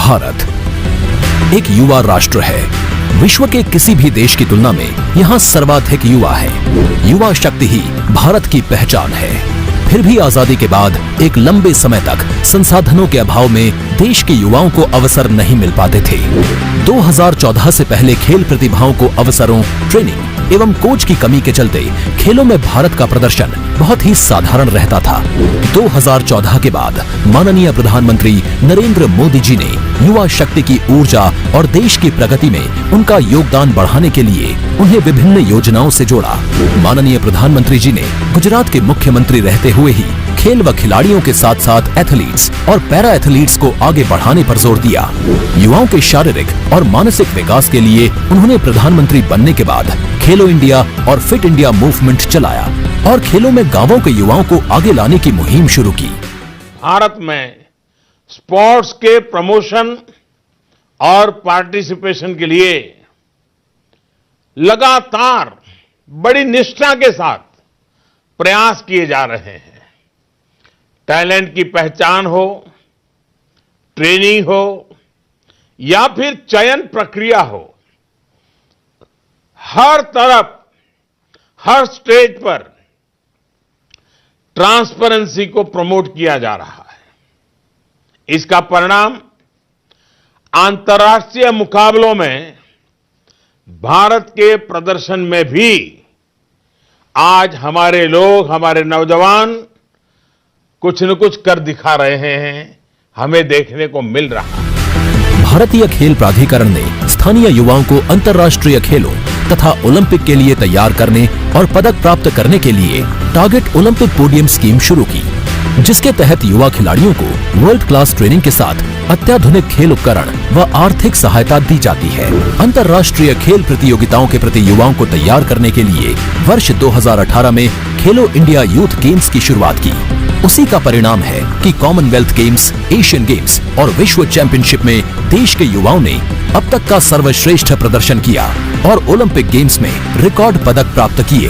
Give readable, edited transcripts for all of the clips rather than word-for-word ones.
भारत एक युवा राष्ट्र है। विश्व के किसी भी देश की तुलना में यहाँ सर्वाधिक युवा है। युवा शक्ति ही भारत की पहचान है। फिर भी आजादी के बाद एक लंबे समय तक संसाधनों के अभाव में देश के युवाओं को अवसर नहीं मिल पाते थे। 2014 से पहले खेल प्रतिभाओं को अवसरों, ट्रेनिंग एवं कोच की कमी के चलते खेलों में भारत का प्रदर्शन बहुत ही साधारण रहता था। 2014 के बाद माननीय प्रधानमंत्री नरेंद्र मोदी जी ने युवा शक्ति की ऊर्जा और देश की प्रगति में उनका योगदान बढ़ाने के लिए उन्हें विभिन्न योजनाओं से जोड़ा। माननीय प्रधानमंत्री जी ने गुजरात के मुख्यमंत्री रहते हुए ही खेल व खिलाड़ियों के साथ साथ एथलीट्स और पैरा एथलीट्स को आगे बढ़ाने पर जोर दिया। युवाओं के शारीरिक और मानसिक विकास के लिए उन्होंने प्रधानमंत्री बनने के बाद खेलो इंडिया और फिट इंडिया मूवमेंट चलाया और खेलों में गांवों के युवाओं को आगे लाने की मुहिम शुरू की। भारत में स्पोर्ट्स के प्रमोशन और पार्टिसिपेशन के लिए लगातार बड़ी निष्ठा के साथ प्रयास किए जा रहे हैं। टैलेंट की पहचान हो, ट्रेनिंग हो या फिर चयन प्रक्रिया हो, हर तरफ, हर स्टेज पर ट्रांसपेरेंसी को प्रमोट किया जा रहा है। इसका परिणाम अंतर्राष्ट्रीय मुकाबलों में भारत के प्रदर्शन में भी आज हमारे लोग, हमारे नौजवान कुछ न कुछ कर दिखा रहे हैं, हमें देखने को मिल रहा है। भारतीय खेल प्राधिकरण ने स्थानीय युवाओं को अंतर्राष्ट्रीय खेलों तथा ओलंपिक के लिए तैयार करने और पदक प्राप्त करने के लिए टारगेट ओलंपिक पोडियम स्कीम शुरू की, जिसके तहत युवा खिलाड़ियों को वर्ल्ड क्लास ट्रेनिंग के साथ अत्याधुनिक खेल उपकरण व आर्थिक सहायता दी जाती है। अंतर्राष्ट्रीय खेल प्रतियोगिताओं के प्रति युवाओं को तैयार करने के लिए वर्ष 2018 में खेलो इंडिया यूथ गेम्स की शुरुआत की। उसी का परिणाम है कि कॉमनवेल्थ गेम्स, एशियन गेम्स और विश्व चैंपियनशिप में देश के युवाओं ने अब तक का सर्वश्रेष्ठ प्रदर्शन किया और ओलंपिक गेम्स में रिकॉर्ड पदक प्राप्त किए।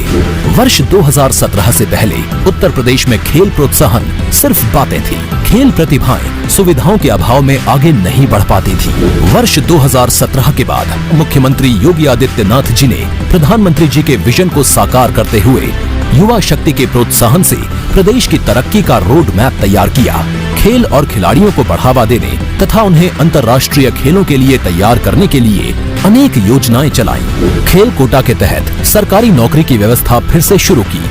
वर्ष 2017 से पहले उत्तर प्रदेश में खेल प्रोत्साहन सिर्फ बातें थी। खेल प्रतिभाएं सुविधाओं के अभाव में आगे नहीं बढ़ पाती थी। वर्ष 2017 के बाद मुख्यमंत्री योगी आदित्यनाथ जी ने प्रधानमंत्री जी के विजन को साकार करते हुए युवा शक्ति के प्रोत्साहन से प्रदेश की तरक्की का रोड मैप तैयार किया। खेल और खिलाड़ियों को बढ़ावा देने तथा उन्हें अंतर्राष्ट्रीय खेलों के लिए तैयार करने के लिए अनेक योजनाएं चलाईं। खेल कोटा के तहत सरकारी नौकरी की व्यवस्था फिर से शुरू की।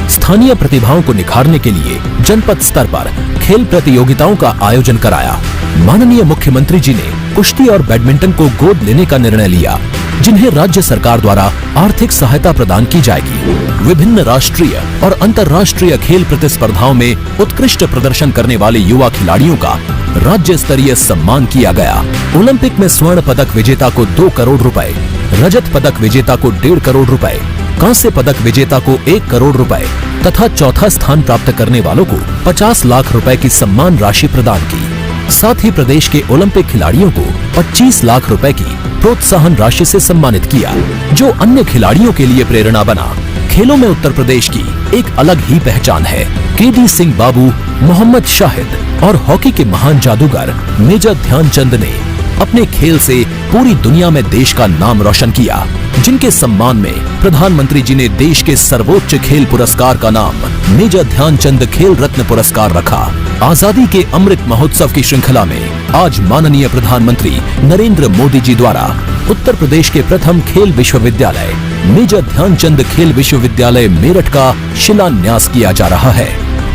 स्थानीय प्रतिभाओं को निखारने के लिए जनपद स्तर पर खेल प्रतियोगिताओं का आयोजन कराया। माननीय मुख्यमंत्री जी ने कुश्ती और बैडमिंटन को गोद लेने का निर्णय लिया, जिन्हें राज्य सरकार द्वारा आर्थिक सहायता प्रदान की जाएगी। विभिन्न राष्ट्रीय और अंतर्राष्ट्रीय खेल प्रतिस्पर्धाओं में उत्कृष्ट प्रदर्शन करने वाले युवा खिलाड़ियों का राज्य स्तरीय सम्मान किया गया। ओलंपिक में स्वर्ण पदक विजेता को 2 करोड़ रुपए, रजत पदक विजेता को 1.5 करोड़ रुपए, कांस्य पदक विजेता को 1 करोड़ रुपए तथा चौथा स्थान प्राप्त करने वालों को 50 लाख रुपए की सम्मान राशि प्रदान की। साथ ही प्रदेश के ओलंपिक खिलाड़ियों को 25 लाख रुपए की प्रोत्साहन राशि से सम्मानित किया, जो अन्य खिलाड़ियों के लिए प्रेरणा बना। खेलों में उत्तर प्रदेश की एक अलग ही पहचान है। केडी सिंह बाबू, मोहम्मद शाहिद और हॉकी के महान जादूगर मेजर ध्यानचंद ने अपने खेल से पूरी दुनिया में देश का नाम रोशन किया, जिनके सम्मान में प्रधानमंत्री जी ने देश के सर्वोच्च खेल पुरस्कार का नाम मेजर ध्यानचंद खेल रत्न पुरस्कार रखा। आजादी के अमृत महोत्सव की श्रृंखला में आज माननीय प्रधानमंत्री नरेंद्र मोदी जी द्वारा उत्तर प्रदेश के प्रथम खेल विश्वविद्यालय मेजर ध्यानचंद खेल विश्वविद्यालय मेरठ का शिलान्यास किया जा रहा है,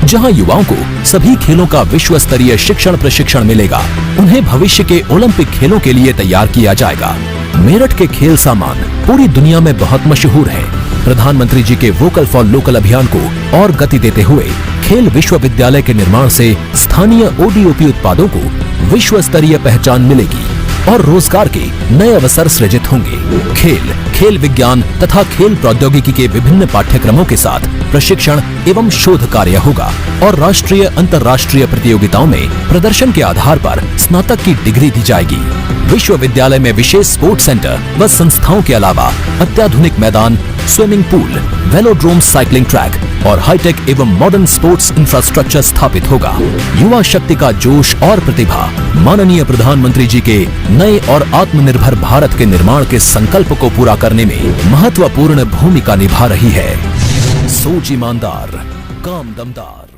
जहां युवाओं को सभी खेलों का विश्व स्तरीय शिक्षण प्रशिक्षण मिलेगा। उन्हें भविष्य के ओलंपिक खेलों के लिए तैयार किया जाएगा। मेरठ के खेल सामान पूरी दुनिया में बहुत मशहूर है। प्रधानमंत्री जी के वोकल फॉर लोकल अभियान को और गति देते हुए खेल विश्वविद्यालय के निर्माण से स्थानीय ओडीओपी उत्पादों को विश्व स्तरीय पहचान मिलेगी और रोजगार के नए अवसर सृजित होंगे। खेल विज्ञान तथा खेल प्रौद्योगिकी के विभिन्न पाठ्यक्रमों के साथ प्रशिक्षण एवं शोध कार्य होगा और राष्ट्रीय अंतर्राष्ट्रीय प्रतियोगिताओं में प्रदर्शन के आधार पर स्नातक की डिग्री दी जाएगी। विश्वविद्यालय में विशेष स्पोर्ट्स सेंटर व संस्थाओं के अलावा अत्याधुनिक मैदान, swimming pool, velodrome, cycling track, और हाईटेक एवं मॉडर्न स्पोर्ट्स इंफ्रास्ट्रक्चर स्थापित होगा। युवा शक्ति का जोश और प्रतिभा माननीय प्रधानमंत्री जी के नए और आत्मनिर्भर भारत के निर्माण के संकल्प को पूरा करने में महत्वपूर्ण भूमिका निभा रही है। सोच ईमानदार, काम दमदार।